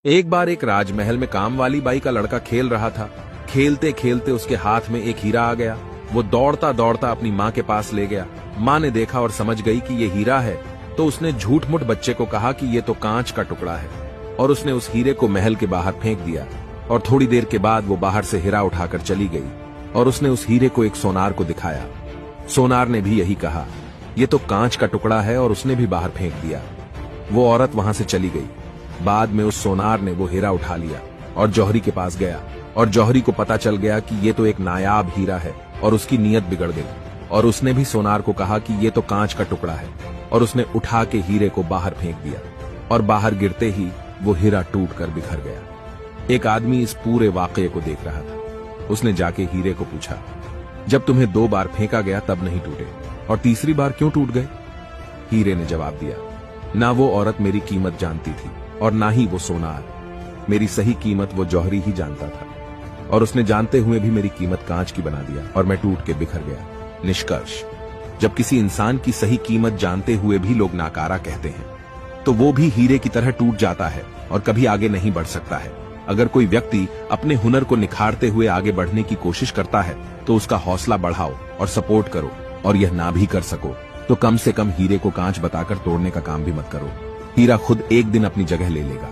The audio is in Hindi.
एक बार एक राजमहल में काम वाली बाई का लड़का खेल रहा था। खेलते खेलते उसके हाथ में एक हीरा आ गया। वो दौड़ता दौड़ता अपनी माँ के पास ले गया। माँ ने देखा और समझ गई कि ये हीरा है, तो उसने झूठ मूठ बच्चे को कहा कि ये तो कांच का टुकड़ा है, और उसने उस हीरे को महल के बाहर फेंक दिया। और थोड़ी देर के बाद वो बाहर से हीरा उठाकर चली गई और उसने उस हीरे को एक सोनार को दिखाया। सोनार ने भी यही कहा, ये तो कांच का टुकड़ा है, और उसने भी बाहर फेंक दिया। वो औरत वहां से चली गई। बाद में उस सोनार ने वो हीरा उठा लिया और जौहरी के पास गया, और जौहरी को पता चल गया कि ये तो एक नायाब हीरा है, और उसकी नीयत बिगड़ गई। और उसने भी सोनार को कहा कि ये तो कांच का टुकड़ा है, और उसने उठा के हीरे को बाहर फेंक दिया, और बाहर गिरते ही वो हीरा टूटकर बिखर गया। एक आदमी इस पूरे वाकये को देख रहा था। उसने जाके हीरे को पूछा, जब तुम्हें 2 बार फेंका गया तब नहीं टूटे, और तीसरी बार क्यों टूट गए? हीरे ने जवाब दिया, ना वो औरत मेरी कीमत जानती थी और ना ही वो सोनार। मेरी सही कीमत वो जौहरी ही जानता था, और उसने जानते हुए भी मेरी कीमत कांच की बना दिया और मैं टूट के बिखर गया। निष्कर्ष, जब किसी इंसान की सही कीमत जानते हुए भी लोग नाकारा कहते हैं, तो वो भी हीरे की तरह टूट जाता है और कभी आगे नहीं बढ़ सकता है। अगर कोई व्यक्ति अपने हुनर को निखारते हुए आगे बढ़ने की कोशिश करता है, तो उसका हौसला बढ़ाओ और सपोर्ट करो, और यह ना भी कर सको तो कम से कम हीरे को कांच बताकर तोड़ने का काम भी मत करो। हीरा खुद एक दिन अपनी जगह ले लेगा।